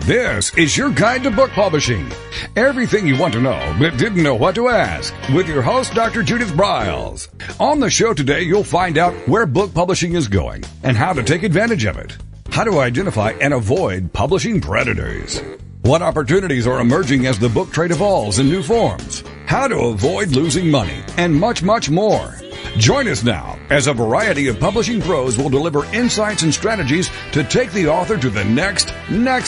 This is your guide to book publishing. Everything you want to know but didn't know what to ask with your host, Dr. Judith Briles. On the show today, you'll find out where book publishing is going and how to take advantage of it. How to identify and avoid publishing predators. What opportunities are emerging as the book trade evolves in new forms. How to avoid losing money and much, much more. Join us now as a variety of publishing pros will deliver insights and strategies to take the author to the next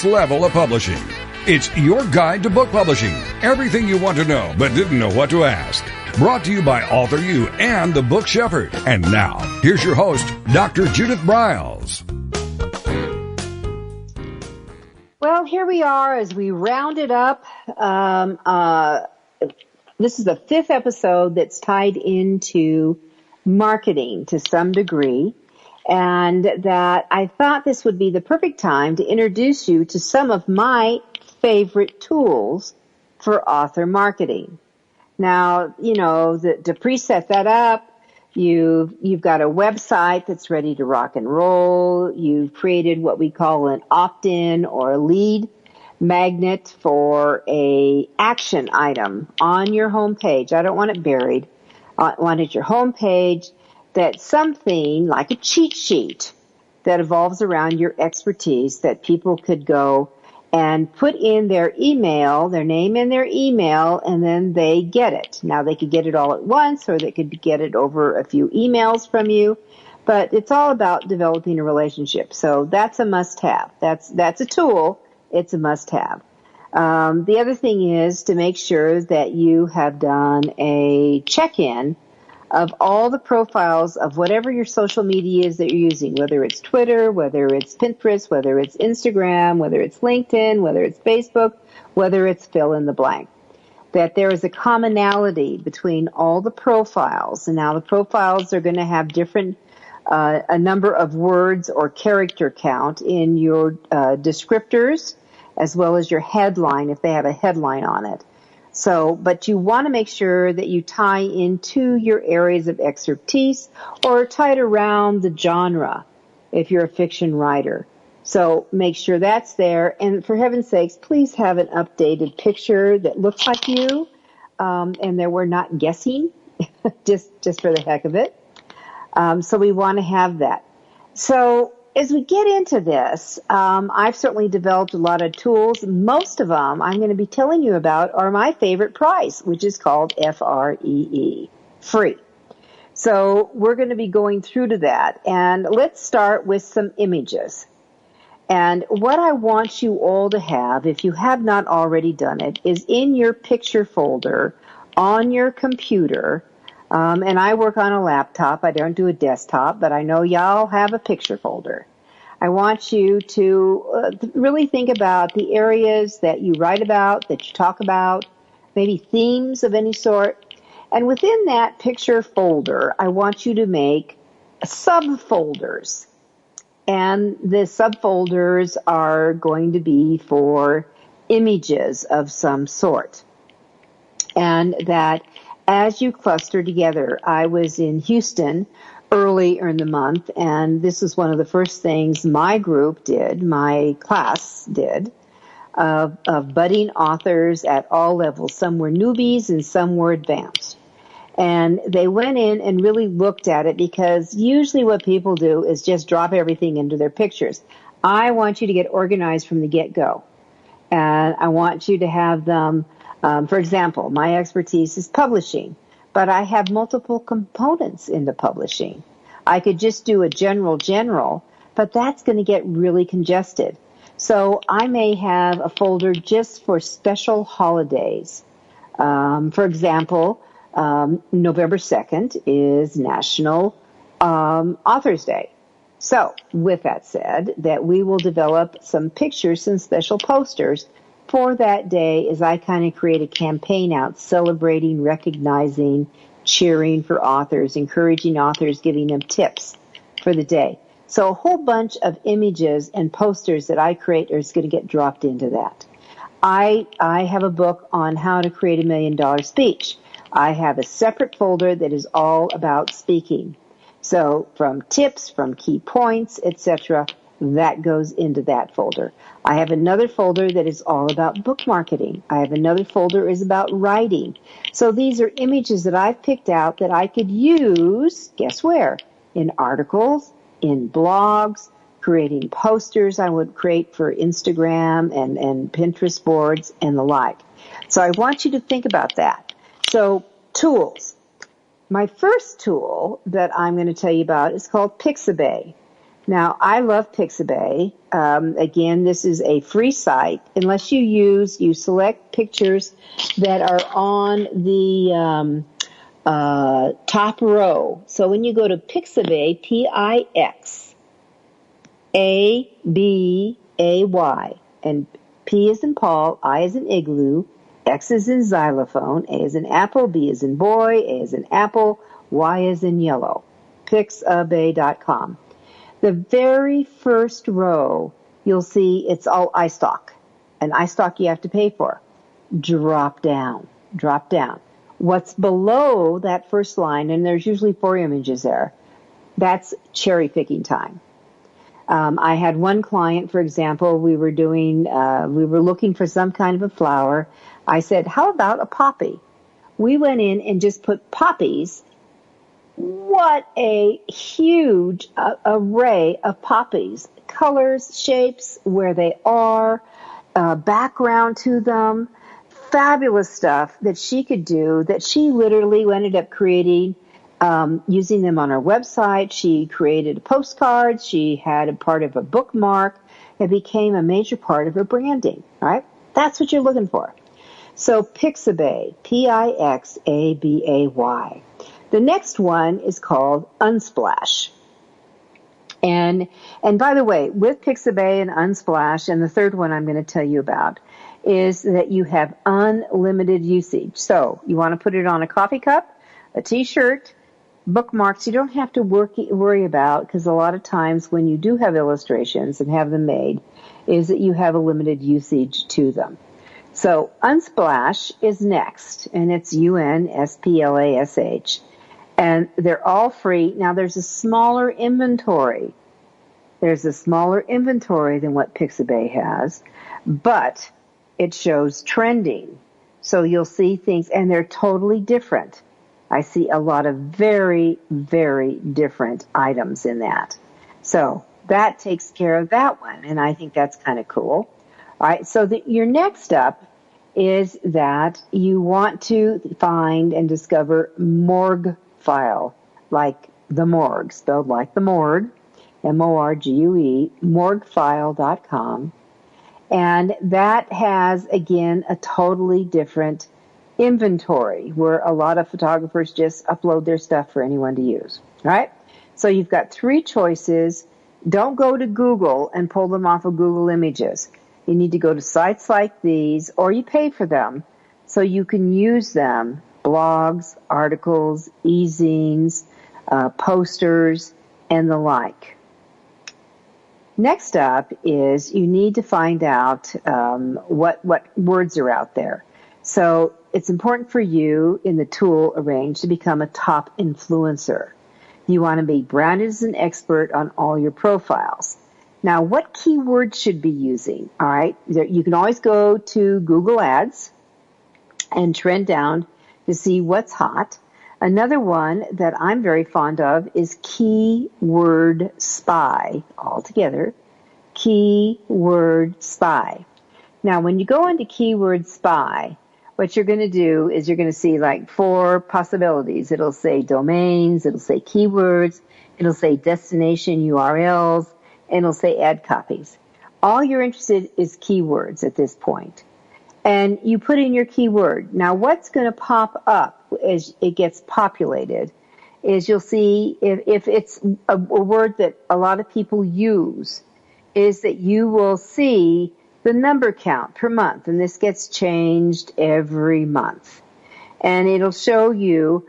level of publishing. It's your guide to book publishing. Everything you want to know but didn't know what to ask. Brought to you by Author You and the Book Shepherd. And now, here's your host, Dr. Judith Briles. Well, here we are as we round it up. This is the fifth episode that's tied into marketing to some degree, and that I thought this would be the perfect time to introduce you to some of my favorite tools for author marketing. Now, you know, to preset that up, you've got a website that's ready to rock and roll. You've created what we call an opt-in or a lead magnet for a action item on your homepage. I don't want it buried. I wanted your homepage that's something like a cheat sheet that evolves around your expertise that people could go and put in their email, their name and their email, and then they get it. Now, they could get it all at once, or they could get it over a few emails from you, but it's all about developing a relationship. So that's a must-have. That's a tool. It's a must-have. The other thing is to make sure that you have done a check-in of all the profiles of whatever your social media is that you're using, whether it's Twitter, whether it's Pinterest, whether it's Instagram, whether it's LinkedIn, whether it's Facebook, whether it's fill in the blank. That there is a commonality between all the profiles. And now the profiles are going to have different, a number of words or character count in your descriptors, as well as your headline, if they have a headline on it. So, but you want to make sure that you tie into your areas of expertise or tie it around the genre if you're a fiction writer. So make sure that's there. And for heaven's sakes, please have an updated picture that looks like you, and that we're not guessing, just for the heck of it. So we want to have that. So as we get into this, I've certainly developed a lot of tools. Most of them I'm going to be telling you about are my favorite price, which is called FREE, free. So we're going to be going through to that. And let's start with some images. And what I want you all to have, if you have not already done it, is in your picture folder on your computer. And I work on a laptop. I don't do a desktop, but I know y'all have a picture folder. I want you to really think about the areas that you write about, that you talk about, maybe themes of any sort. And within that picture folder, I want you to make subfolders. And the subfolders are going to be for images of some sort. And that as you cluster together, I was in Houston earlier in the month, and this is one of the first things my group did, my class did, of budding authors at all levels. Some were newbies and some were advanced. And they went in and really looked at it, because usually what people do is just drop everything into their pictures. I want you to get organized from the get-go. And I want you to have them. For example, my expertise is publishing, but I have multiple components into publishing. I could just do a general, but that's going to get really congested. So I may have a folder just for special holidays. For example, November 2nd is National Authors Day. So with that said, that we will develop some pictures, some special posters for that day as I kind of create a campaign out celebrating, recognizing, cheering for authors, encouraging authors, giving them tips for the day. So a whole bunch of images and posters that I create is going to get dropped into that. I have a book on how to create $1 million speech. I have a separate folder that is all about speaking. So from tips, from key points, etc., that goes into that folder. I have another folder that is all about book marketing. I have another folder is about writing. So these are images that I've picked out that I could use, guess where? In articles, in blogs, creating posters I would create for Instagram and Pinterest boards and the like. So I want you to think about that. So tools. My first tool that I'm going to tell you about is called Pixabay. Now, I love Pixabay. Again, this is a free site. Unless you select pictures that are on the top row. So when you go to Pixabay, Pixabay, and P is in Paul, I is in igloo, X is in xylophone, A is in apple, B is in boy, A is in apple, Y is in yellow. Pixabay.com. The very first row, you'll see it's all iStock. And iStock you have to pay for. Drop down. What's below that first line, and there's usually 4 images there, that's cherry picking time. I had one client, for example, we were looking for some kind of a flower. I said, how about a poppy? We went in and just put poppies. What a huge array of poppies, colors, shapes, where they are, background to them, fabulous stuff that she could do that she literally ended up creating, using them on her website. She created postcards. She had a part of a bookmark. It became a major part of her branding, right? That's what you're looking for. So Pixabay, Pixabay. The next one is called Unsplash. And by the way, with Pixabay and Unsplash, and the third one I'm going to tell you about, is that you have unlimited usage. So you want to put it on a coffee cup, a t-shirt, bookmarks you don't have to worry about, because a lot of times when you do have illustrations and have them made, is that you have a limited usage to them. So Unsplash is next, and it's Unsplash. And they're all free. Now, there's a smaller inventory. There's a smaller inventory than what Pixabay has, but it shows trending. So you'll see things, and they're totally different. I see a lot of very, very different items in that. So that takes care of that one, and I think that's kind of cool. All right, so your next up is that you want to find and discover morgue file, like the morgue, spelled like the morgue, M-O-R-G-U-E, morguefile.com. And that has, again, a totally different inventory where a lot of photographers just upload their stuff for anyone to use, right? So you've got 3 choices. Don't go to Google and pull them off of Google Images. You need to go to sites like these, or you pay for them so you can use them. Blogs, articles, e-zines, posters, and the like. Next up is you need to find out what words are out there. So it's important for you in the tool Arrange to become a top influencer. You want to be branded as an expert on all your profiles. Now, what keywords should be using? All right, you can always go to Google Ads and trend down to see what's hot. Another one that I'm very fond of is Keyword Spy, all together. Keyword Spy. Now, when you go into Keyword Spy, what you're going to do is you're going to see like 4 possibilities. It'll say domains, it'll say keywords, it'll say destination URLs, and it'll say ad copies. All you're interested in is keywords at this point. And you put in your keyword. Now, what's going to pop up as it gets populated is you'll see if it's a word that a lot of people use, is that you will see the number count per month. And this gets changed every month. And it'll show you,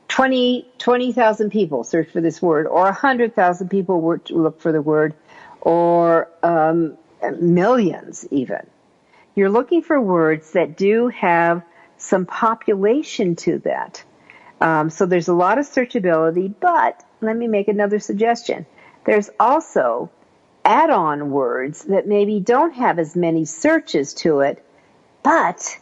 20,000 people search for this word, or 100,000 people look for the word, or millions even. You're looking for words that do have some population to that. So there's a lot of searchability, but let me make another suggestion. There's also add-on words that maybe don't have as many searches to it, but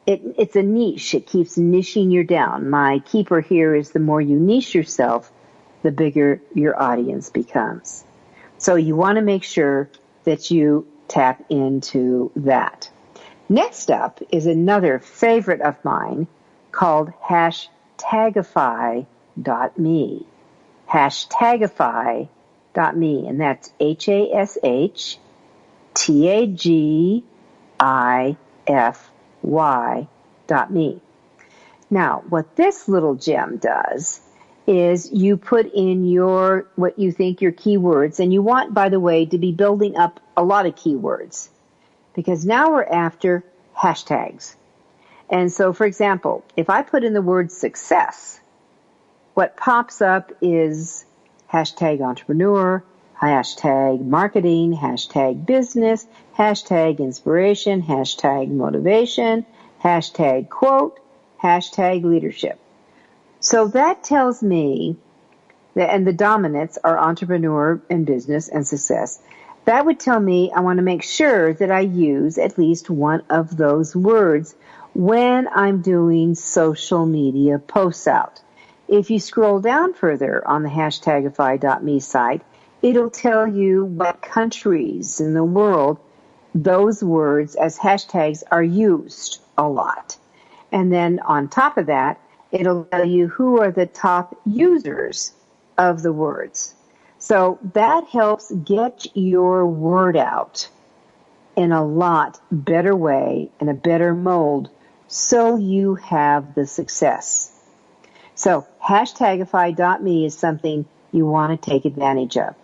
it's a niche. It keeps niching you down. My keeper here is the more you niche yourself, the bigger your audience becomes. So you want to make sure that you tap into that. Next up is another favorite of mine called hashtagify.me. Hashtagify.me, and that's hashtagify.me. Now, what this little gem does is you put in what you think your keywords, and you want, by the way, to be building up a lot of keywords, because now we're after hashtags. And so, for example, if I put in the word success, what pops up is hashtag entrepreneur, hashtag marketing, hashtag business, hashtag inspiration, hashtag motivation, hashtag quote, hashtag leadership. So that tells me that, and the dominants are entrepreneur and business and success. That would tell me I want to make sure that I use at least one of those words when I'm doing social media posts out. If you scroll down further on the hashtagify.me site, it'll tell you what countries in the world those words as hashtags are used a lot. And then on top of that, it'll tell you who are the top users of the words. So that helps get your word out in a lot better way, in a better mold, so you have the success. So hashtagify.me is something you want to take advantage of.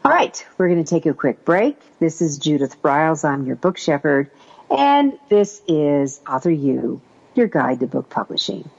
All right, we're going to take a quick break. This is Judith Briles. I'm your book shepherd, and this is Author You, your guide to book publishing.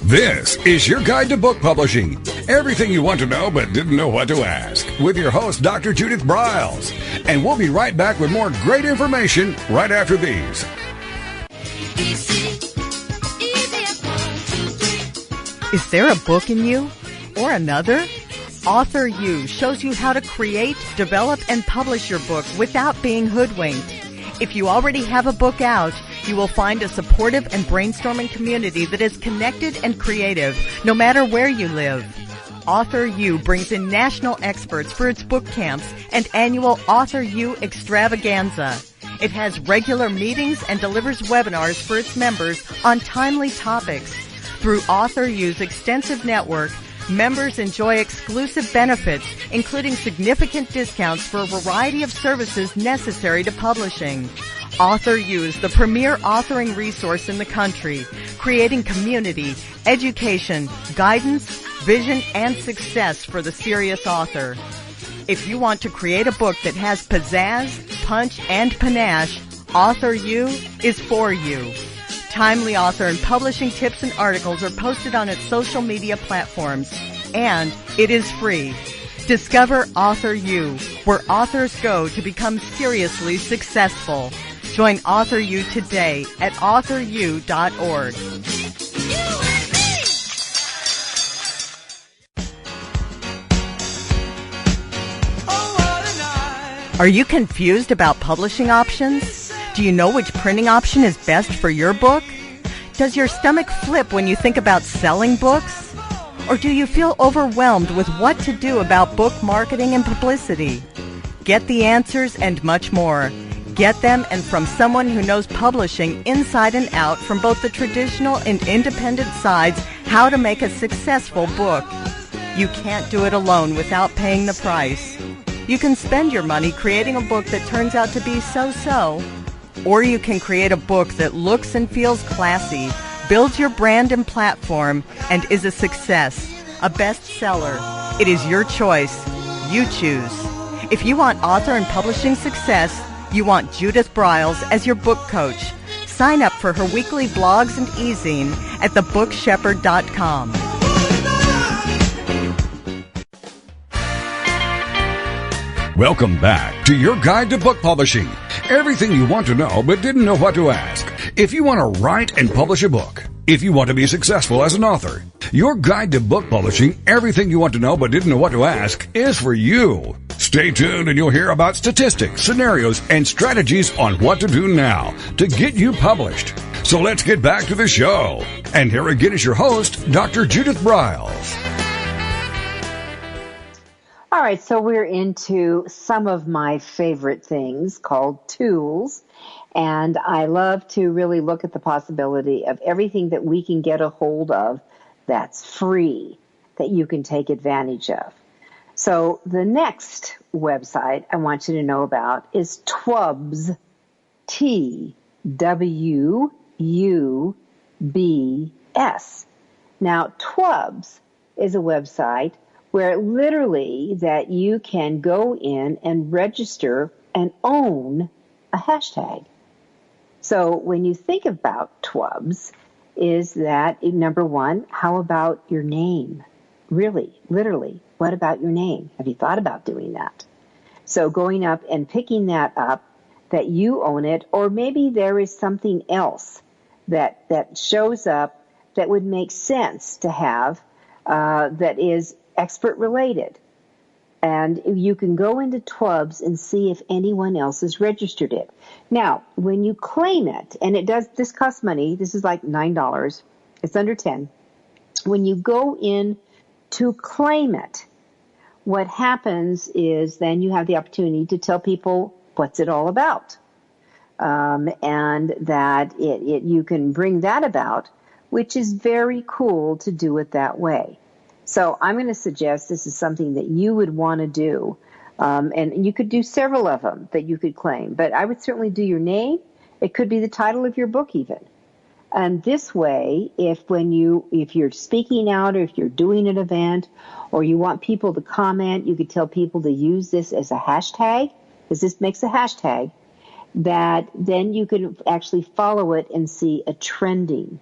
This is your guide to book publishing. Everything you want to know but didn't know what to ask. With your host, Dr. Judith Briles. And we'll be right back with more great information right after these. Is there a book in you? Or another? Author You shows you how to create, develop, and publish your book without being hoodwinked. If you already have a book out, you will find a supportive and brainstorming community that is connected and creative, no matter where you live. Author You brings in national experts for its book camps and annual Author You extravaganza. It has regular meetings and delivers webinars for its members on timely topics. Through Author You's extensive network, members enjoy exclusive benefits, including significant discounts for a variety of services necessary to publishing. Author You is the premier authoring resource in the country, creating community, education, guidance, vision, and success for the serious author. If you want to create a book that has pizzazz, punch, and panache, Author You is for you. Timely author and publishing tips and articles are posted on its social media platforms, and it is free. Discover Author You, where authors go to become seriously successful. Join Author You today at authoryou.org. Are you confused about publishing options? Do you know which printing option is best for your book? Does your stomach flip when you think about selling books? Or do you feel overwhelmed with what to do about book marketing and publicity? Get the answers and much more. Get them and from someone who knows publishing inside and out from both the traditional and independent sides how to make a successful book. You can't do it alone without paying the price. You can spend your money creating a book that turns out to be so-so, or you can create a book that looks and feels classy, builds your brand and platform, and is a success, a bestseller. It is your choice. You choose. If you want author and publishing success, you want Judith Briles as your book coach. Sign up for her weekly blogs and e-zine at thebookshepherd.com. Welcome back to your guide to book publishing. Everything you want to know but didn't know what to ask. If you want to write and publish a book, if you want to be successful as an author, your guide to book publishing, everything you want to know but didn't know what to ask, is for you. Stay tuned and you'll hear about statistics, scenarios, and strategies on what to do now to get you published. So let's get back to the show. And here again is your host, Dr. Judith Briles. All right, so we're into some of my favorite things called tools, and I love to really look at the possibility of everything that we can get a hold of that's free, that you can take advantage of. So the next website I want you to know about is TWUBS, TWUBS. Now, TWUBS is a website where literally that you can go in and register and own a hashtag. So when you think about TWUBS, is that, number one, how about your name? Really, literally, what about your name? Have you thought about doing that? So going up and picking that up, that you own it, or maybe there is something else that shows up that would make sense to have that is expert related. And you can go into TWUBS and see if anyone else has registered it. Now, when you claim it, and this costs money, this is like $9, it's under 10. When you go in to claim it, what happens is then you have the opportunity to tell people what's it all about. And that you can bring that about, which is very cool to do it that way. So I'm going to suggest this is something that you would want to do. And you could do several of them that you could claim. But I would certainly do your name. It could be the title of your book even. And this way, if you're speaking out or if you're doing an event or you want people to comment, you could tell people to use this as a hashtag, because this makes a hashtag, that then you could actually follow it and see a trending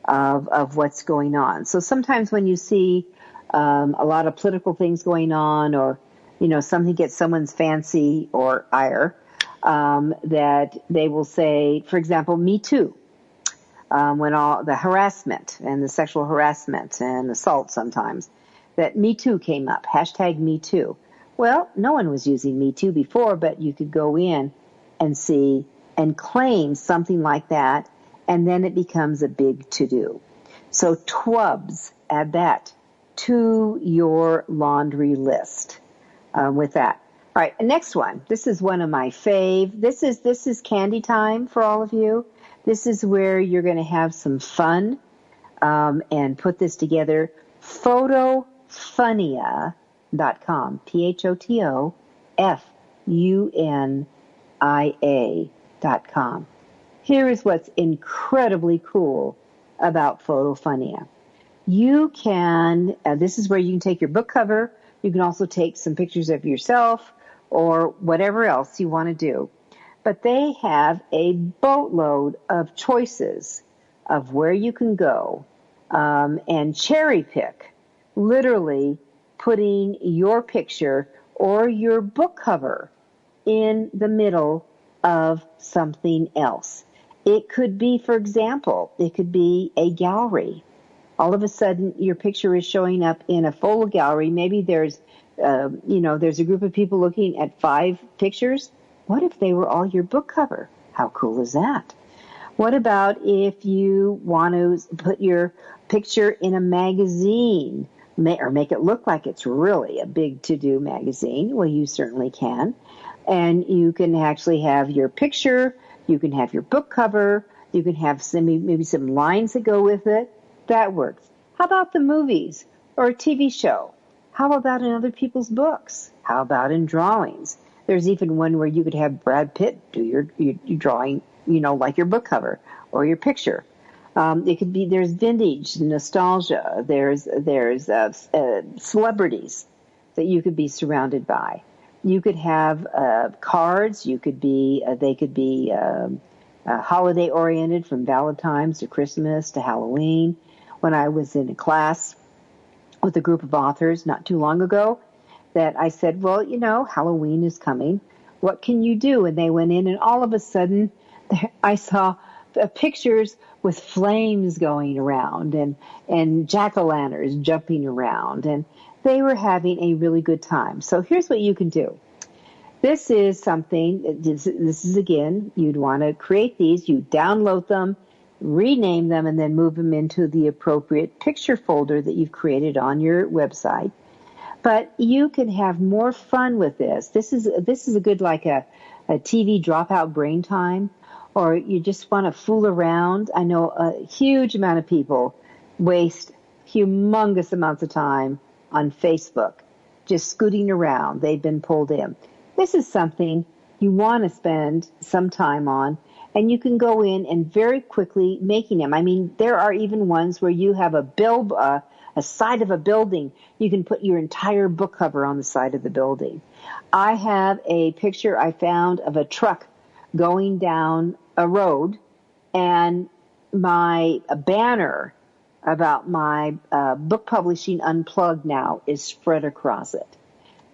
of what's going on. So sometimes when you see a lot of political things going on, or, something gets someone's fancy or ire, that they will say, for example, Me Too, when all the harassment and the sexual harassment and assault sometimes, that Me Too came up, hashtag Me Too. Well, no one was using Me Too before, but you could go in and see and claim something like that, and then it becomes a big to-do. So TWUBS, add that to your laundry list with that. All right, next one. This is one of my fave. This is candy time for all of you. This is where you're going to have some fun and put this together. Photofunia.com. PHOTOFUNIA.com. Here is what's incredibly cool about Photofunia. You can, this is where you can take your book cover. You can also take some pictures of yourself or whatever else you want to do. But they have a boatload of choices of where you can go and cherry pick, literally putting your picture or your book cover in the middle of something else. It could be, for example, it could be a gallery. All of a sudden, your picture is showing up in a photo gallery. Maybe there's a group of people looking at 5 pictures. What if they were all your book cover? How cool is that? What about if you want to put your picture in a magazine or make it look like it's really a big to-do magazine? Well, you certainly can. And you can actually have your picture, you can have your book cover, you can have maybe some lines that go with it. That works. How about the movies or a TV show? How about in other people's books? How about in drawings? There's even one where you could have Brad Pitt do your drawing, like your book cover or your picture. It could be, there's vintage, nostalgia, there's celebrities that you could be surrounded by. You could have cards. You could be, they could be holiday oriented, from Valentine's to Christmas to Halloween. When I was in a class with a group of authors not too long ago, that I said, well, Halloween is coming. What can you do? And they went in, and all of a sudden I saw pictures with flames going around and jack-o'-lanterns jumping around, and they were having a really good time. So here's what you can do. This is something, this is again, you'd want to create these, you download them, rename them, and then move them into the appropriate picture folder that you've created on your website. But you can have more fun with this. This is a good, like a TV dropout brain time, or you just want to fool around. I know a huge amount of people waste humongous amounts of time on Facebook, just scooting around. They've been pulled in. This is something you want to spend some time on, and you can go in and very quickly making them. I mean, there are even ones where you have a side of a building. You can put your entire book cover on the side of the building. I have a picture I found of a truck going down a road, and my banner about my book publishing unplugged now is spread across it.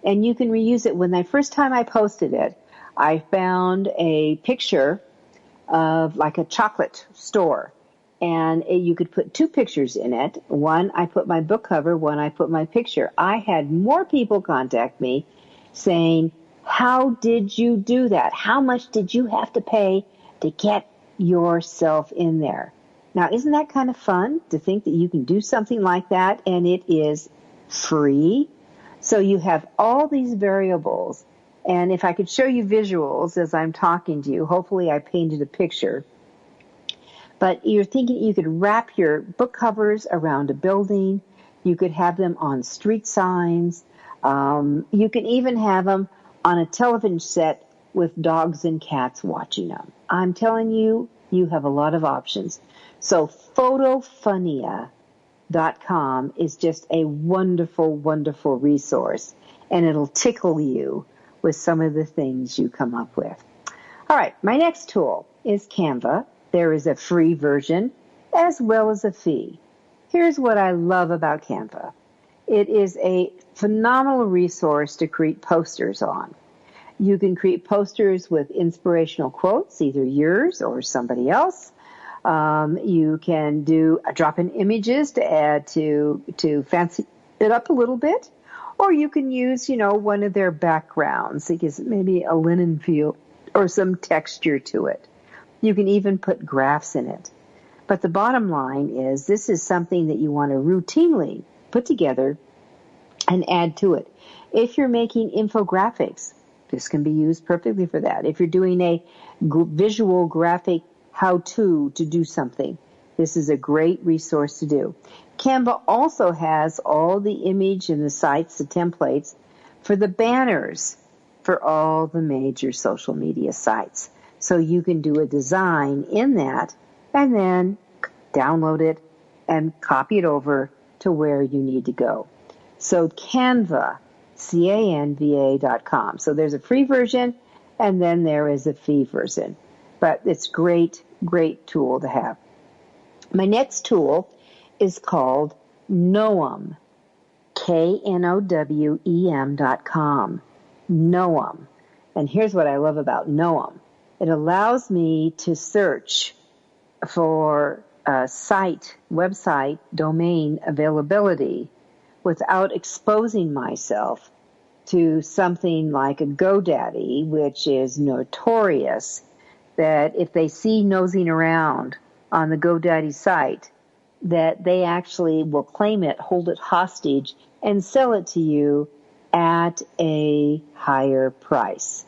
And you can reuse it. When the first time I posted it, I found a picture of like a chocolate store, and you could put two pictures in it. One, I put my book cover, one, I put my picture. I had more people contact me saying, how did you do that? How much did you have to pay to get yourself in there? Now, isn't that kind of fun to think that you can do something like that and it is free? So you have all these variables, and if I could show you visuals as I'm talking to you, hopefully I painted a picture. But you're thinking you could wrap your book covers around a building. You could have them on street signs. You can even have them on a television set with dogs and cats watching them. I'm telling you, you have a lot of options. So Photofunia.com is just a wonderful, wonderful resource, and it'll tickle you with some of the things you come up with. All right, my next tool is Canva. There is a free version as well as a fee. Here's what I love about Canva. It is a phenomenal resource to create posters on. You can create posters with inspirational quotes, either yours or somebody else. You can do drop-in images to add to fancy it up a little bit, or you can use, one of their backgrounds. It gives maybe a linen feel or some texture to it. You can even put graphs in it. But the bottom line is this is something that you want to routinely put together and add to it. If you're making infographics, this can be used perfectly for that. If you're doing a visual graphic how-to do something, this is a great resource to do. Canva also has all the image and the sites, the templates, for the banners for all the major social media sites. So you can do a design in that and then download it and copy it over to where you need to go. So Canva, Canva.com. So there's a free version and then there is a fee version. But it's great tool to have. My next tool is called Knowem, Knowem.com. Knowem. And here's what I love about Knowem. It allows me to search for website, domain availability without exposing myself to something like a GoDaddy, which is notorious that if they see nosing around on the GoDaddy site, that they actually will claim it, hold it hostage, and sell it to you at a higher price.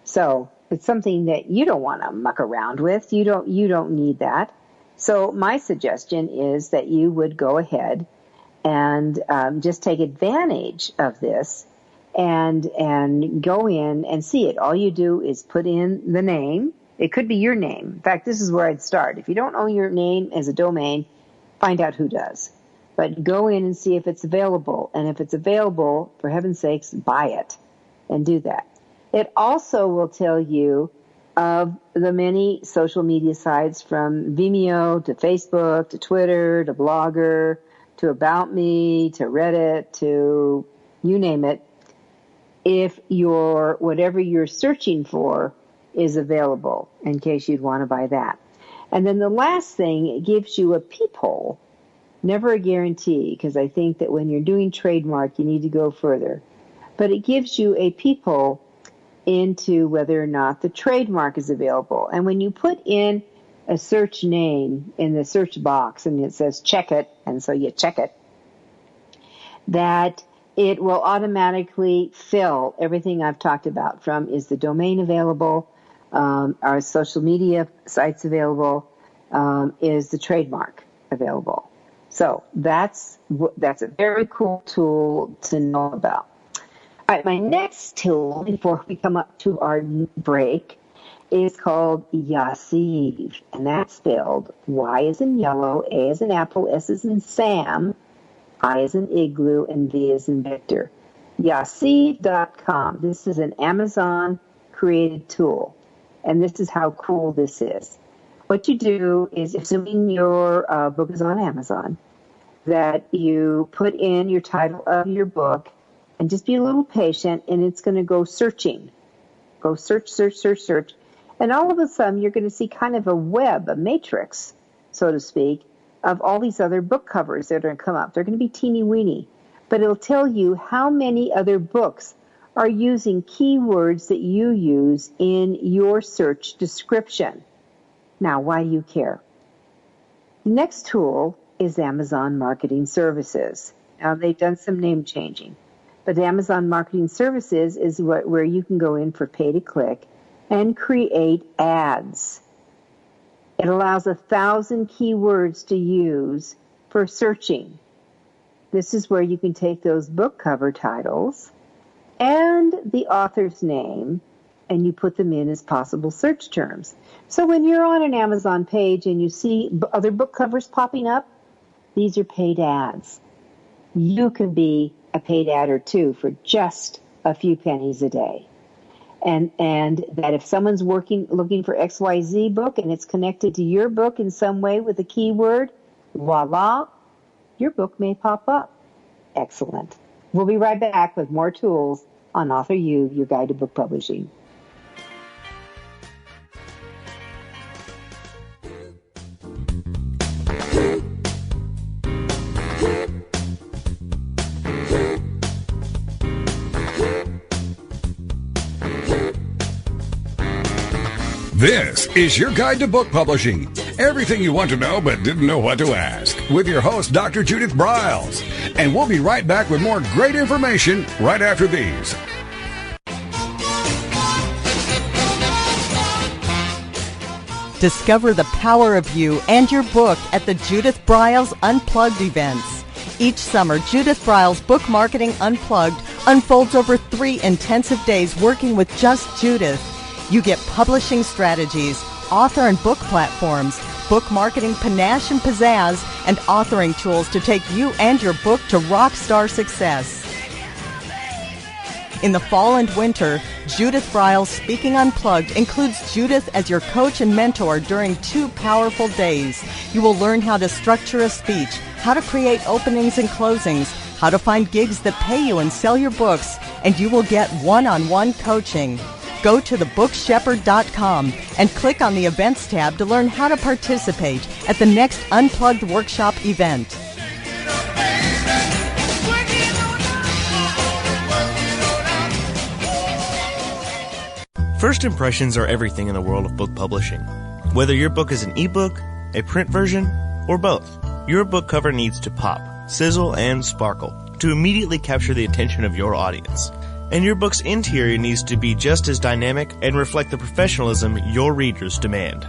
So it's something that you don't want to muck around with. You don't need that. So my suggestion is that you would go ahead and just take advantage of this and go in and see it. All you do is put in the name. It could be your name. In fact, this is where I'd start. If you don't own your name as a domain, find out who does. But go in and see if it's available. And if it's available, for heaven's sakes, buy it and do that. It also will tell you of the many social media sites, from Vimeo to Facebook to Twitter to Blogger to About Me to Reddit to you name it, if whatever you're searching for is available, in case you'd want to buy that. And then the last thing, it gives you a peephole. Never a guarantee, because I think that when you're doing trademark, you need to go further. But it gives you a peephole into whether or not the trademark is available. And when you put in a search name in the search box and it says check it, and so you check it, that it will automatically fill everything I've talked about, from is the domain available, are social media sites available, is the trademark available. So that's a very cool tool to know about. All right, my next tool before we come up to our break is called Yassiv, and that's spelled Y as in yellow, A as in apple, S as in Sam, I as in igloo, and V as in Victor. Yassiv.com. This is an Amazon created tool, and this is how cool this is. What you do is, assuming your book is on Amazon, that you put in your title of your book, and just be a little patient, and it's going to go searching. Go search, search, search, search. And all of a sudden, you're going to see kind of a web, a matrix, so to speak, of all these other book covers that are going to come up. They're going to be teeny weeny. But it'll tell you how many other books are using keywords that you use in your search description. Now, why do you care? The next tool is Amazon Marketing Services. Now, they've done some name changing. But Amazon Marketing Services is where you can go in for pay-to-click and create ads. It allows 1,000 keywords to use for searching. This is where you can take those book cover titles and the author's name, and you put them in as possible search terms. So when you're on an Amazon page and you see other book covers popping up, these are paid ads. You can be a paid ad or two for just a few pennies a day. And that if someone's looking for XYZ book and it's connected to your book in some way with a keyword, voila, your book may pop up. Excellent. We'll be right back with more tools on Author U, your guide to book publishing. This is your guide to book publishing. Everything you want to know but didn't know what to ask, with your host, Dr. Judith Briles. And we'll be right back with more great information right after these. Discover the power of you and your book at the Judith Briles Unplugged events. Each summer, Judith Briles Book Marketing Unplugged unfolds over 3 intensive days working with just Judith. You get publishing strategies, author and book platforms, book marketing panache and pizzazz, and authoring tools to take you and your book to rock star success. In the fall and winter, Judith Briles Speaking Unplugged includes Judith as your coach and mentor during 2 powerful days. You will learn how to structure a speech, how to create openings and closings, how to find gigs that pay you and sell your books, and you will get one-on-one coaching. Go to thebookshepherd.com and click on the Events tab to learn how to participate at the next Unplugged Workshop event. First impressions are everything in the world of book publishing. Whether your book is an ebook, a print version, or both, your book cover needs to pop, sizzle, and sparkle to immediately capture the attention of your audience. And your book's interior needs to be just as dynamic and reflect the professionalism your readers demand.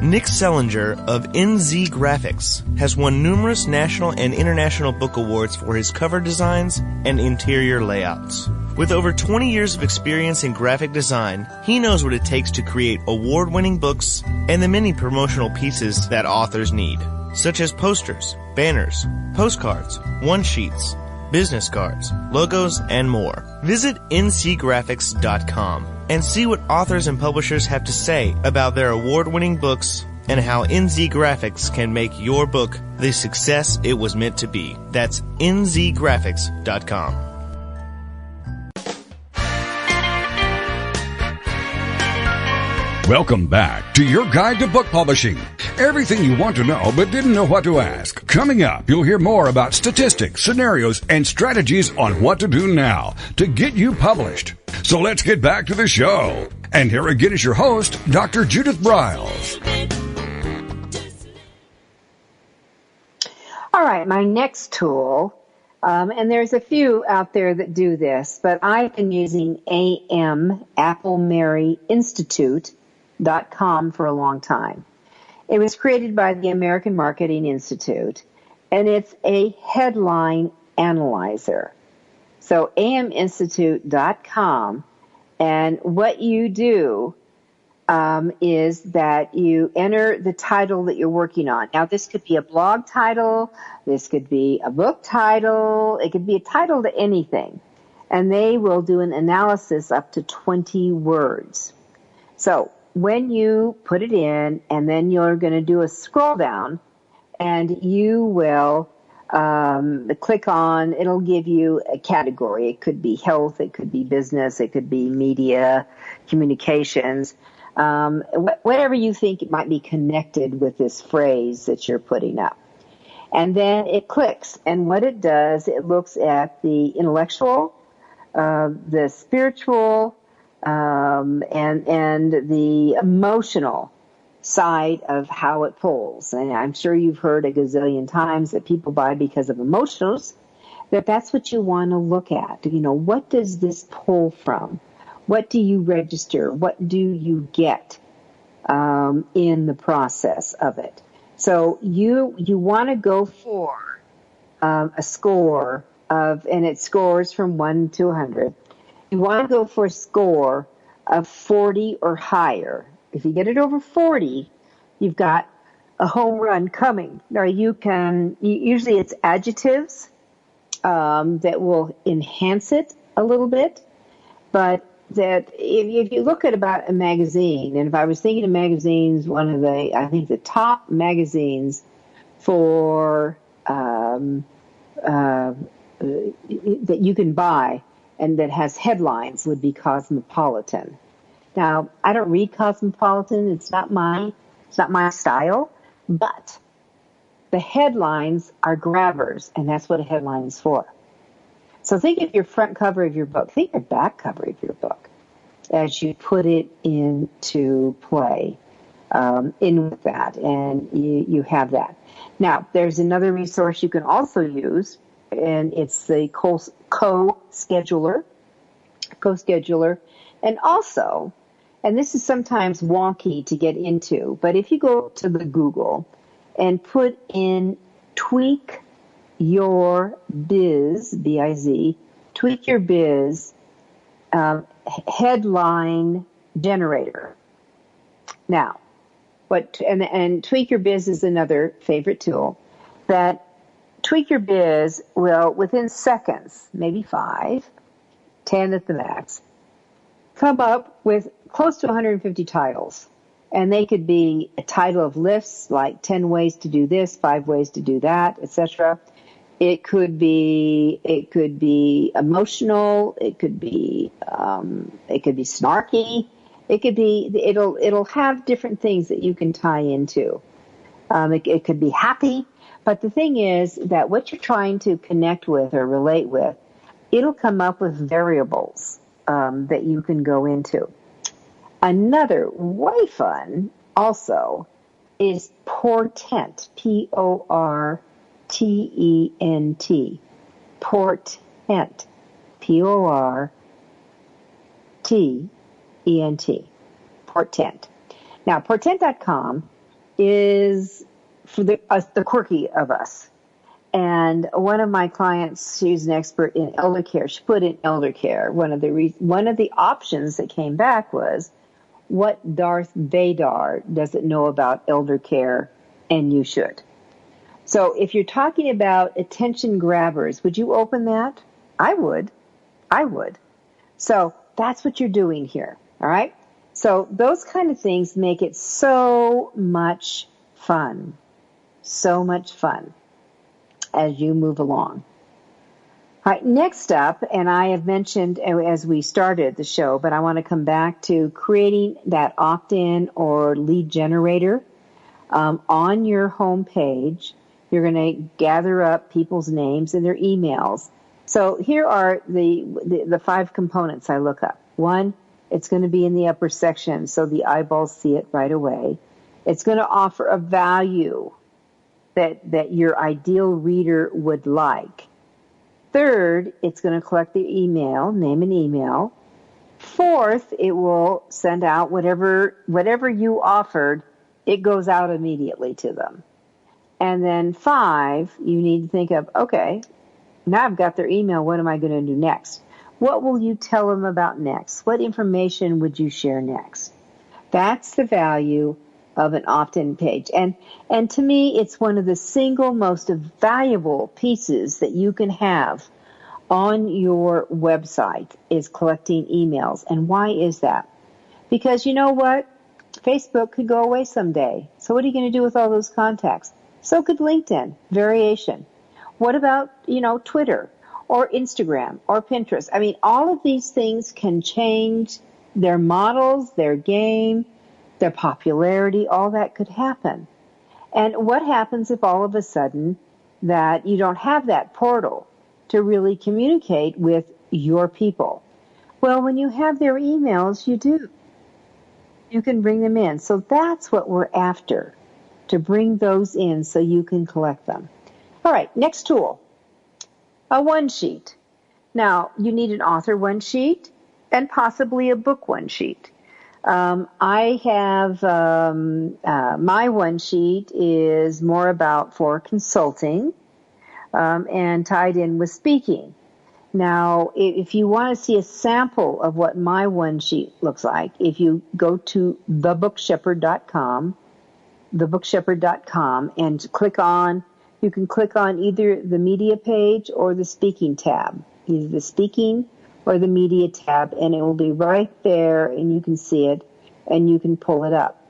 Nick Sellinger of NZ Graphics has won numerous national and international book awards for his cover designs and interior layouts. With over 20 years of experience in graphic design, he knows what it takes to create award-winning books and the many promotional pieces that authors need, such as posters, banners, postcards, one-sheets, business cards, logos, and more. Visit ncgraphics.com and see what authors and publishers have to say about their award-winning books and how NZ Graphics can make your book the success it was meant to be. That's nzgraphics.com. Welcome back to your guide to book publishing. Everything you want to know but didn't know what to ask. Coming up, you'll hear more about statistics, scenarios, and strategies on what to do now to get you published. So let's get back to the show. And here again is your host, Dr. Judith Briles. All right, my next tool, and there's a few out there that do this, but I've been using AppleMaryInstitute.com for a long time. It was created by the American Marketing Institute, and it's a headline analyzer. So AMInstitute.com, and what you do is that you enter the title that you're working on. Now, this could be a blog title, this could be a book title, it could be a title to anything, and they will do an analysis up to 20 words. So when you put it in, and then you're going to do a scroll down, and you will click on, it'll give you a category. It could be health, it could be business, it could be media, communications, whatever you think it might be connected with this phrase that you're putting up. And then it clicks, and what it does, it looks at the intellectual, the spiritual, and the emotional side of how it pulls. And I'm sure you've heard a gazillion times that people buy because of emotions, that's what you want to look at. You know, what does this pull from? What do you register? What do you get in the process of it? So you want to go for a score of, and it scores from 1 to 100. You want to go for a score of 40 or higher. If you get it over 40, you've got a home run coming. Now usually it's adjectives that will enhance it a little bit, but that if you look at about a magazine, and if I was thinking of magazines, I think the top magazines for that you can buy and that has headlines would be Cosmopolitan. Now, I don't read Cosmopolitan. It's not my style, but the headlines are grabbers, and that's what a headline is for. So think of your front cover of your book. Think of your back cover of your book as you put it into play in with that, and you have that. Now, there's another resource you can also use, and it's the co-scheduler, and also, and this is sometimes wonky to get into, but if you go to the Google and put in tweak your biz, B-I-Z, tweak your biz, headline generator. Now, and tweak your biz is another favorite tool that tweak your biz will, within seconds, maybe 5, 10 at the max, come up with close to 150 titles. And they could be a title of lists like 10 ways to do this, 5 ways to do that, etc. It could be emotional. It could be snarky. It'll have different things that you can tie into. It could be happy. But the thing is that what you're trying to connect with or relate with, it'll come up with variables that you can go into. Another way fun also is Portent, P-O-R-T-E-N-T, Portent, P-O-R-T-E-N-T, Portent. Now, Portent.com is for the quirky of us. And one of my clients, she's an expert in elder care. She put in elder care. One of the options that came back was, what Darth Vader doesn't know about elder care, and you should. So if you're talking about attention grabbers, would you open that? I would. I would. So that's what you're doing here. All right. So those kind of things make it so much fun. So much fun as you move along. All right, next up, and I have mentioned as we started the show, but I want to come back to creating that opt-in or lead generator on your home page. You're going to gather up people's names and their emails. So here are the 5 components I look up. 1, it's going to be in the upper section so the eyeballs see it right away. It's going to offer a value that your ideal reader would like. 3rd, it's going to collect the email, name and email. 4th, it will send out whatever you offered, it goes out immediately to them. And then 5, you need to think of, okay, now I've got their email, what am I going to do next? What will you tell them about next? What information would you share next? That's the value of an opt-in page. And to me, it's one of the single most valuable pieces that you can have on your website is collecting emails. And why is that? Because you know what? Facebook could go away someday. So what are you going to do with all those contacts? So could LinkedIn. Variation. What about, Twitter or Instagram or Pinterest? I mean, all of these things can change their models, their game, their popularity, all that could happen. And what happens if all of a sudden that you don't have that portal to really communicate with your people? Well, when you have their emails, you do. You can bring them in. So that's what we're after, to bring those in so you can collect them. All right, next tool, a one sheet. Now, you need an author one sheet and possibly a book one sheet. I have my one sheet is more about for consulting and tied in with speaking. Now, if you want to see a sample of what my one sheet looks like, if you go to thebookshepherd.com, and you can click on either the media page or the speaking tab, either the speaking or the media tab, and it will be right there, and you can see it, and you can pull it up.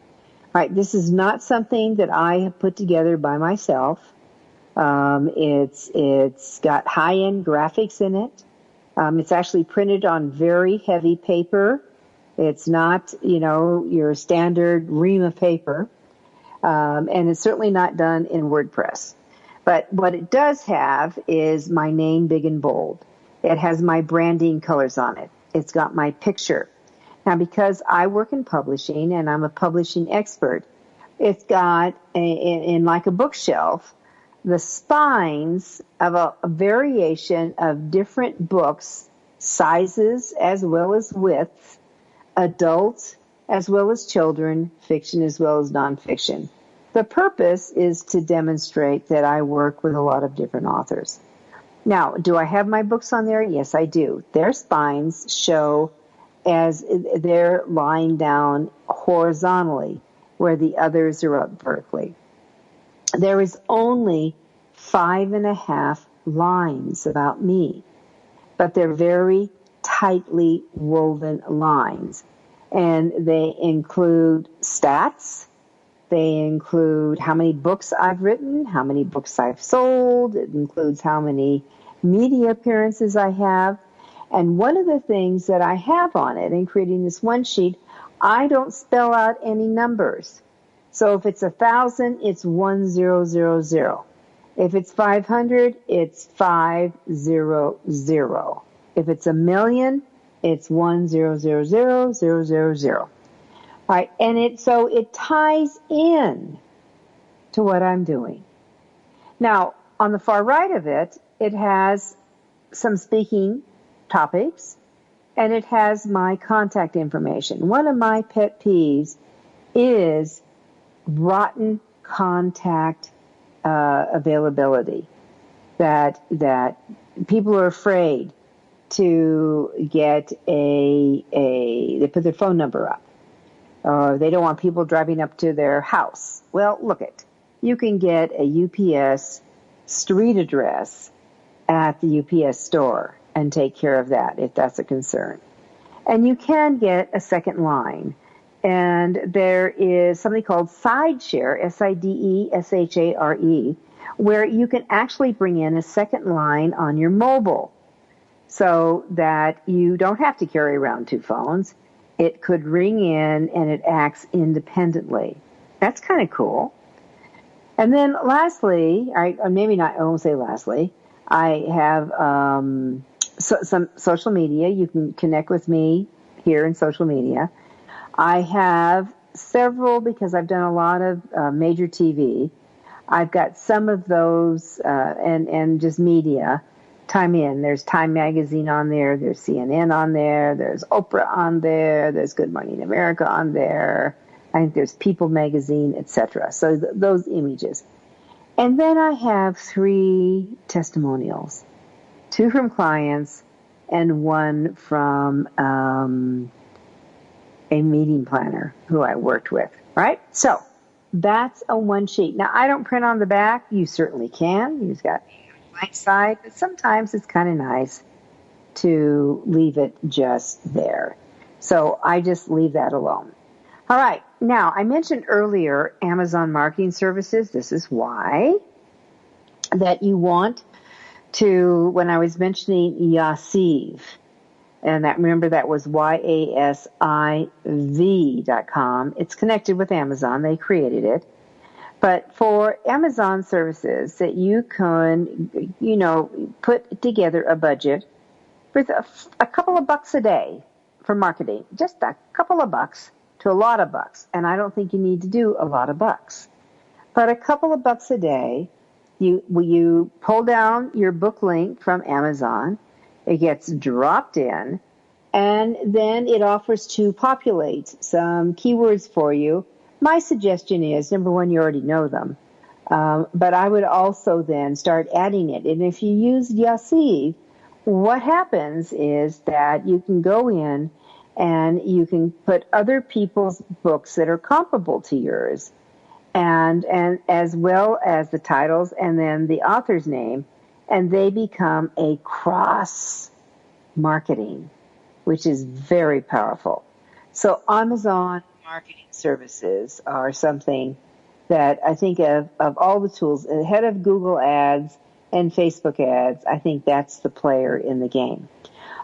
All right, this is not something that I have put together by myself. It's got high-end graphics in it. It's actually printed on very heavy paper. It's not, your standard ream of paper, and it's certainly not done in WordPress. But what it does have is my name big and bold. It has my branding colors on it. It's got my picture. Now, because I work in publishing and I'm a publishing expert, it's got, in like a bookshelf, the spines of a variation of different books, sizes as well as widths, adults as well as children, fiction as well as nonfiction. The purpose is to demonstrate that I work with a lot of different authors. Now, do I have my books on there? Yes, I do. Their spines show as they're lying down horizontally, where the others are up vertically. There is only 5.5 lines about me, but they're very tightly woven lines. And they include stats. They include how many books I've written, how many books I've sold. It includes how many media appearances I have. And one of the things that I have on it in creating this one sheet, I don't spell out any numbers. So if it's 1,000, it's 1000. If it's 500, it's 500. If it's 1,000,000, it's 1000000. All right, and it ties in to what I'm doing. Now, on the far right of it, it has some speaking topics, and it has my contact information. One of my pet peeves is rotten contact availability. That people are afraid to get they put their phone number up, or they don't want people driving up to their house. Well, look it. you can get a UPS street address at the UPS store and take care of that if that's a concern. And you can get a second line. And there is something called SideShare, SIDESHARE, where you can actually bring in a second line on your mobile so that you don't have to carry around two phones. It could ring in and it acts independently. That's kind of cool. And then lastly, I won't say lastly, I have some social media. You can connect with me here in social media. I have several because I've done a lot of major TV. I've got some of those and just media. Time in. There's Time Magazine on there. There's CNN on there. There's Oprah on there. There's Good Morning America on there. I think there's People Magazine, etc. So those images. And then I have 3 testimonials. 2 from clients and 1 from a meeting planner who I worked with, right? So that's a 1 sheet. Now, I don't print on the back. You certainly can. You've got blank side, but sometimes it's kind of nice to leave it just there. So I just leave that alone. All right. Now, I mentioned earlier Amazon marketing services. This is why that you want to, when I was mentioning Yasiv, and remember that was YASIV.com. It's connected with Amazon. They created it. But for Amazon services that you can, put together a budget with a couple of bucks a day for marketing, just a couple of bucks to a lot of bucks. And I don't think you need to do a lot of bucks. But a couple of bucks a day, you pull down your book link from Amazon, it gets dropped in, and then it offers to populate some keywords for you. My suggestion is, number 1, you already know them. But I would also then start adding it. And if you use Yasiv, what happens is that you can go in and you can put other people's books that are comparable to yours, and as well as the titles and then the author's name, and they become a cross marketing, which is very powerful. So Amazon marketing services are something that I think of all the tools, ahead of Google ads and Facebook ads. I think that's the player in the game.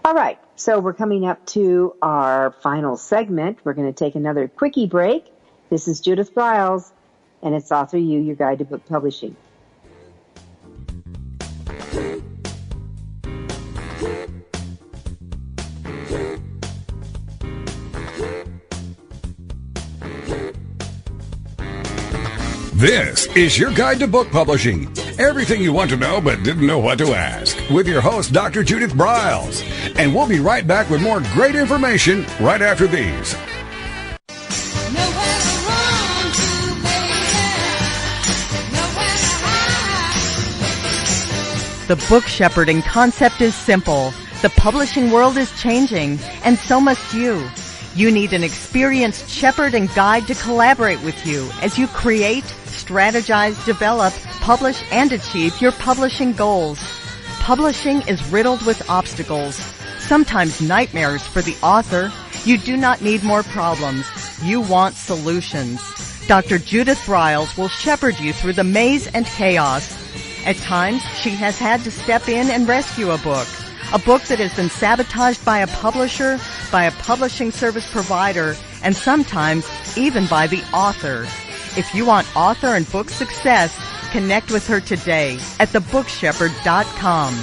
All right, so we're coming up to our final segment. We're going to take another quickie break. This is Judith Briles, and it's Author You, your guide to book publishing. This is your guide to book publishing. Everything you want to know but didn't know what to ask. With your host, Dr. Judith Briles. And we'll be right back with more great information right after these. The book shepherding concept is simple. The publishing world is changing, and so must you. You need an experienced shepherd and guide to collaborate with you as you create, strategize, develop, publish, and achieve your publishing goals. Publishing is riddled with obstacles, sometimes nightmares for the author. You do not need more problems. You want solutions. Dr. Judith Briles will shepherd you through the maze and chaos. At times, she has had to step in and rescue a book that has been sabotaged by a publisher, by a publishing service provider, and sometimes even by the author. If you want author and book success, connect with her today at thebookshepherd.com.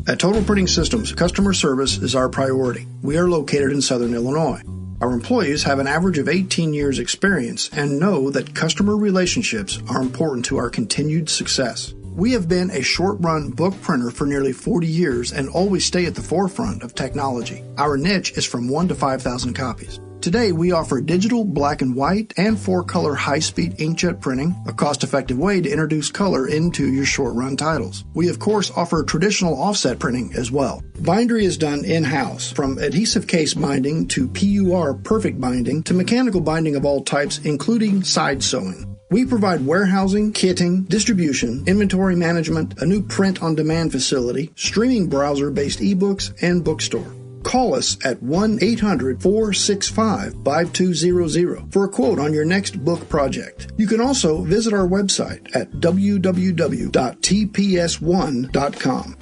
At Total Printing Systems, customer service is our priority. We are located in Southern Illinois. Our employees have an average of 18 years experience and know that customer relationships are important to our continued success. We have been a short-run book printer for nearly 40 years and always stay at the forefront of technology. Our niche is from 1 to 5,000 copies. Today, we offer digital, black and white, and 4-color high-speed inkjet printing, a cost-effective way to introduce color into your short-run titles. We, of course, offer traditional offset printing as well. Bindery is done in-house, from adhesive case binding to PUR perfect binding to mechanical binding of all types, including side sewing. We provide warehousing, kitting, distribution, inventory management, a new print-on-demand facility, streaming browser-based ebooks, and bookstore. Call us at 1-800-465-5200 for a quote on your next book project. You can also visit our website at www.tps1.com.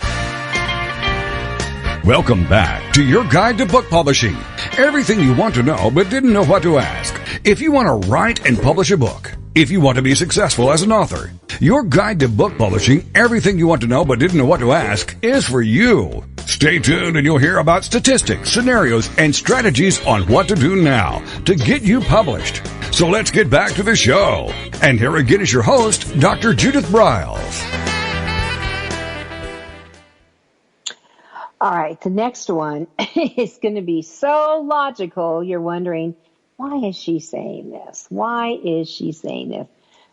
Welcome back to your guide to book publishing. Everything you want to know but didn't know what to ask. If you want to write and publish a book, if you want to be successful as an author, your guide to book publishing, everything you want to know but didn't know what to ask, is for you. Stay tuned and you'll hear about statistics, scenarios, and strategies on what to do now to get you published. So let's get back to the show. And here again is your host, Dr. Judith Briles. All right, the next one is going to be so logical, you're wondering, why is she saying this? Why is she saying this?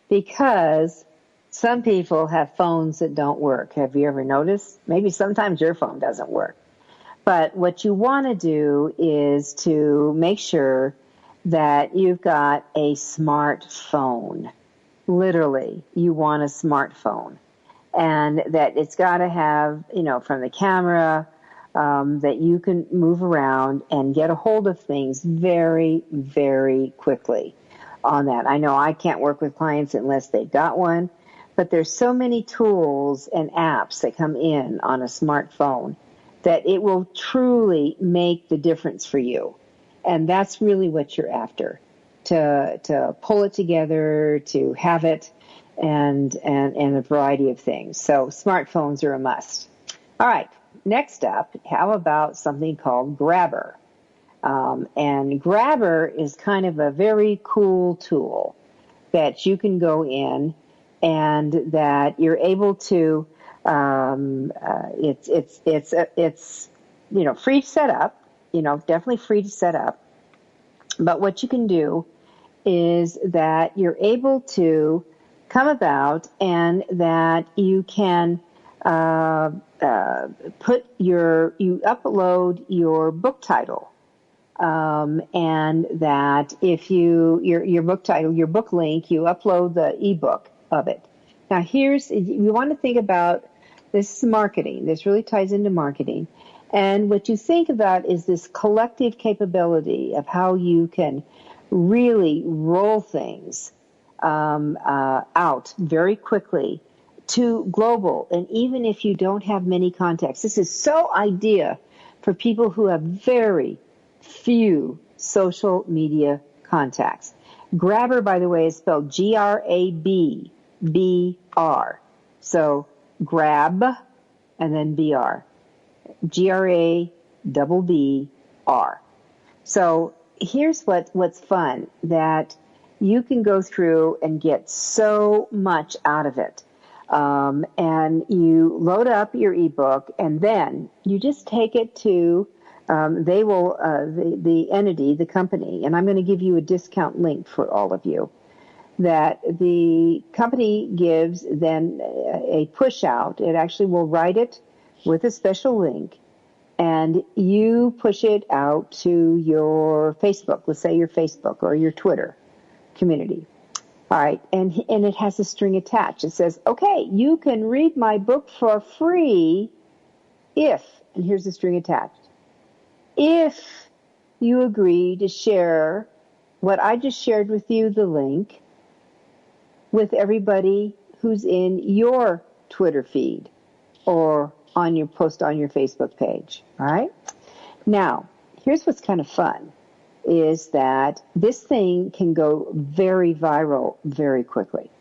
Because some people have phones that don't work. Have you ever noticed? Maybe sometimes your phone doesn't work. But what you want to do is to make sure that you've got a smartphone. Literally, you want a smartphone. And that it's got to have, from the camera, that you can move around and get a hold of things very, very quickly on that. I know I can't work with clients unless they've got one, but there's so many tools and apps that come in on a smartphone that it will truly make the difference for you. And that's really what you're after, to pull it together, to have it, and a variety of things. So smartphones are a must. All right. Next up, how about something called Grabber? And Grabber is kind of a very cool tool that you can go in and that you're able to. It's free to set up. Definitely free to set up. But what you can do is that you're able to come about and that you can you upload your book title, and that if your book title, your book link, you upload the ebook of it. Now you want to think about this is marketing. This really ties into marketing. And what you think about is this collective capability of how you can really roll things out very quickly to global. And even if you don't have many contacts, this is so ideal for people who have very few social media contacts. Grabber, by the way, is spelled G-R-A-B-B-R. So grab and then B-R. G-R-A-B-B-R. So here's what's fun, that you can go through and get so much out of it. And you load up your ebook, and then you just take it to, they will, the entity, the company, and I'm going to give you a discount link for all of you, that the company gives then a push out. It actually will write it with a special link, and you push it out to your Facebook, let's say your Facebook or your Twitter community. All right, and it has a string attached. It says, okay, you can read my book for free if, and here's the string attached, if you agree to share what I just shared with you, the link, with everybody who's in your Twitter feed or on your post on your Facebook page. All right? Now, here's what's kind of fun. Is that this thing can go very viral very quickly.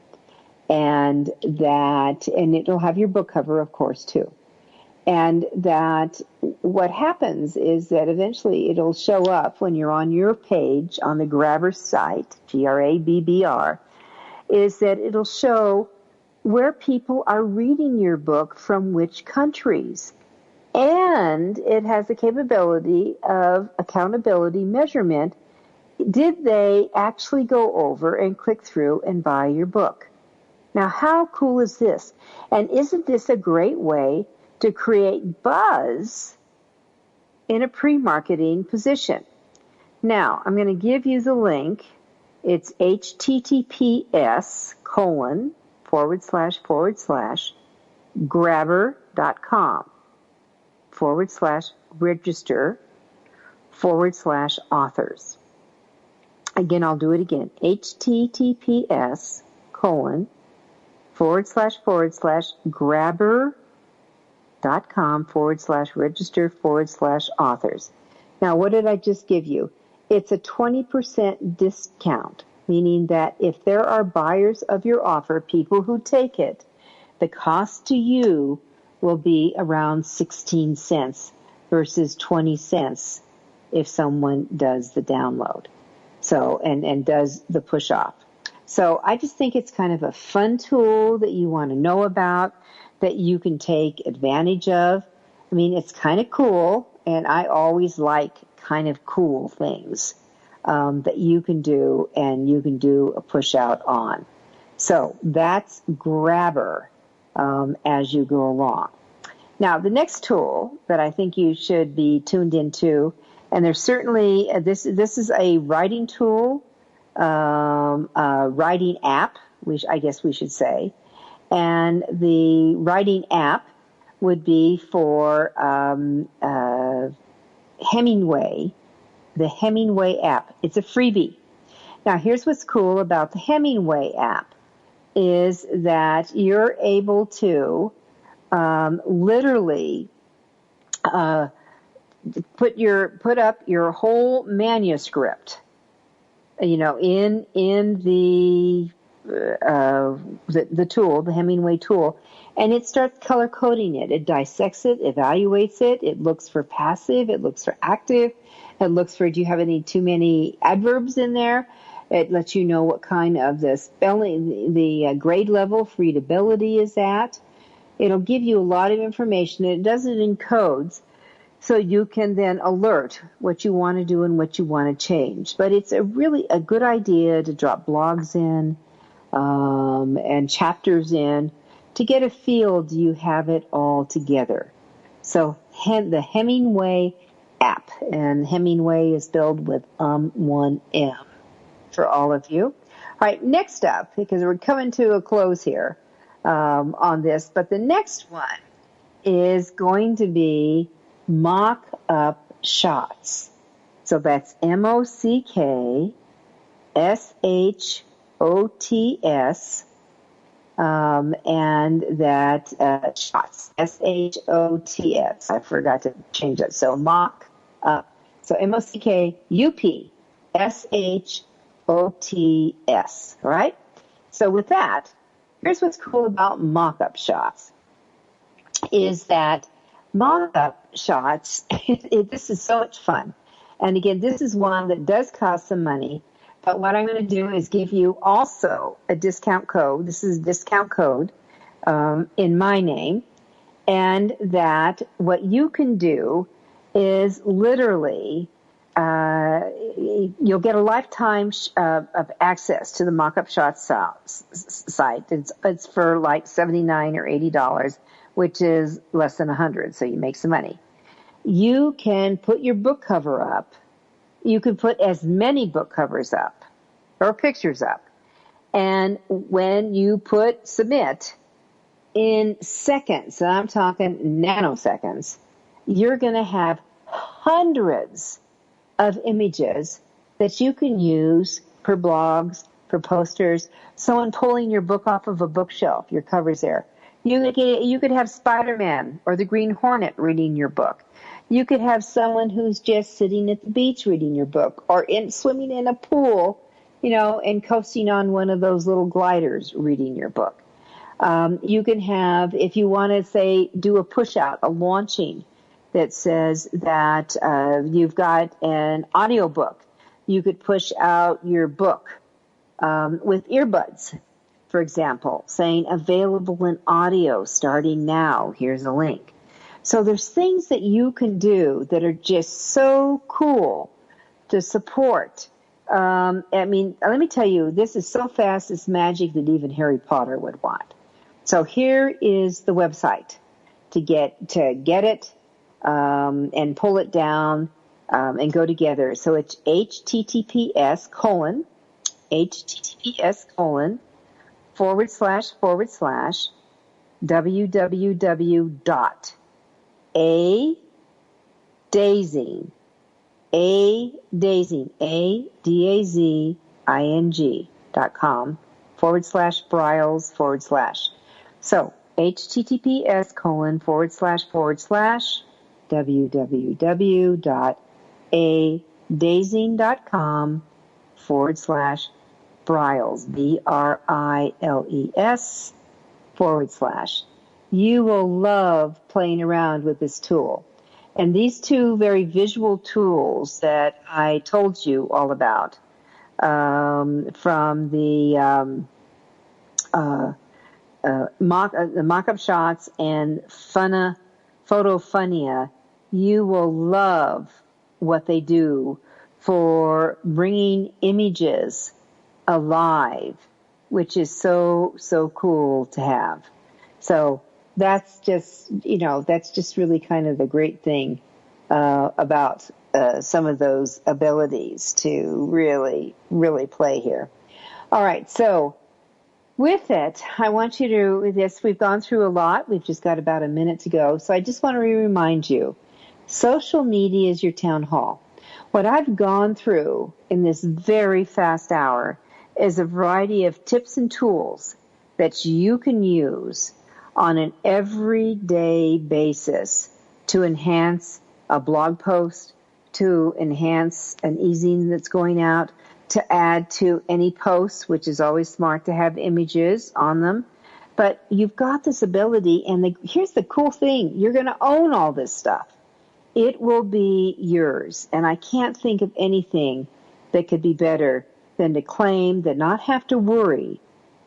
And it'll have your book cover, of course, too. And that what happens is that eventually it'll show up when you're on your page on the Grabber site, Grabbr, is that it'll show where people are reading your book from which countries. And it has the capability of accountability measurement. Did they actually go over and click through and buy your book? Now, how cool is this? And isn't this a great way to create buzz in a pre-marketing position? Now, I'm going to give you the link. It's https://grabber.com/register/authors. Again, I'll do it again. https://grabber.com/register/authors. Now, what did I just give you? It's a 20% discount, meaning that if there are buyers of your offer, people who take it, the cost to you will be around 16 cents versus 20 cents if someone does the download. So, and does the push off. So I just think it's kind of a fun tool that you want to know about, that you can take advantage of. I mean, it's kind of cool, and I always like kind of cool things that you can do, and you can do a push out on. So that's Grabber as you go along. Now, the next tool that I think you should be tuned into, and there's certainly, this is a writing tool, writing app, I guess we should say. And the writing app would be for Hemingway, the Hemingway app. It's a freebie. Now, here's what's cool about the Hemingway app is that you're able to literally put up your whole manuscript, in the tool, the Hemingway tool, and it starts color coding it. It dissects it, evaluates it. It looks for passive. It looks for active. It looks for, do you have too many adverbs in there? It lets you know what kind of the spelling, the grade level for readability is at. It'll give you a lot of information. It does it in codes, so you can then alert what you want to do and what you want to change. But it's really a good idea to drop blogs in and chapters in to get a feel. Do you have it all together? So the Hemingway app, and Hemingway is spelled with one M for all of you. All right, next up, because we're coming to a close here on this, but the next one is going to be mock-up shots. So that's MOCKSHOTS, and that shots, SHOTS. I forgot to change that. So mock-up. So MOCKUPSHOTS, all right? So with that, here's what's cool about mock-up shots, is that mock-up shots, this is so much fun. And again, this is one that does cost some money, but what I'm going to do is give you also a discount code. This is a discount code in my name, and that what you can do is literally you'll get a lifetime of access to the mock-up shots site. It's for like $79 or $80, which is less than $100, so you make some money. You can put your book cover up. You can put as many book covers up or pictures up. And when you submit in seconds, and I'm talking nanoseconds, you're going to have hundreds of images that you can use for blogs, for posters, someone pulling your book off of a bookshelf, your cover's there. You could have Spider-Man or the Green Hornet reading your book. You could have someone who's just sitting at the beach reading your book, or swimming in a pool, and coasting on one of those little gliders reading your book. You can have, if you want to say, do a push out, a launching that says that you've got an audiobook. You could push out your book with earbuds for example, saying available in audio starting now. Here's a link. So there's things that you can do that are just so cool to support. I mean, let me tell you, this is so fast, it's magic that even Harry Potter would want. So here is the website to get it and pull it down and go together. So it's www.adazing.com/Briles/. So https://www.adazing.com/Briles. You will love playing around with this tool. And these two very visual tools that I told you all about from the mock-up shots and Photofunia, you will love what they do for bringing images alive, which is so cool to have. So that's just really kind of the great thing about some of those abilities to really play here. All right, so with it, I want you to, we've gone through a lot. We've just got about a minute to go. So I just want to remind you, social media is your town hall. What I've gone through in this very fast hour is a variety of tips and tools that you can use on an everyday basis to enhance a blog post, to enhance an e-zine that's going out, to add to any posts, which is always smart to have images on them. But you've got this ability, and here's the cool thing. You're going to own all this stuff. It will be yours. And I can't think of anything that could be better than to claim that not have to worry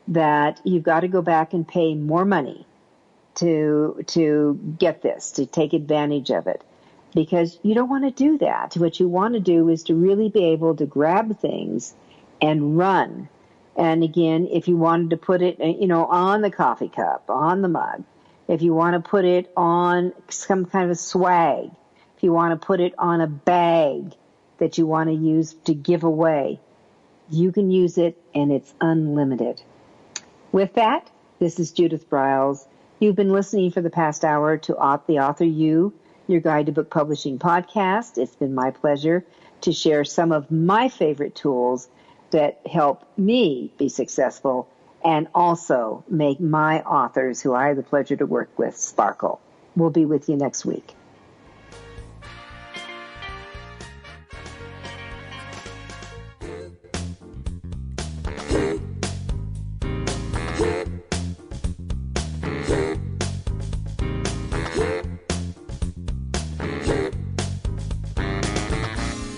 that you've got to go back and pay more money to get this, to take advantage of it. Because you don't want to do that. What you want to do is to really be able to grab things and run. And again, if you wanted to put it, on the coffee cup, on the mug, if you want to put it on some kind of swag, if you want to put it on a bag that you want to use to give away, you can use it, and it's unlimited. With that, this is Judith Briles. You've been listening for the past hour to The Author You, your Guide to Book Publishing podcast. It's been my pleasure to share some of my favorite tools that help me be successful and also make my authors, who I have the pleasure to work with, sparkle. We'll be with you next week.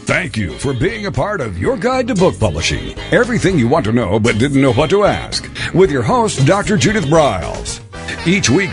Thank you for being a part of Your Guide to Book Publishing. Everything you want to know but didn't know what to ask. With your host, Dr. Judith Briles. Each week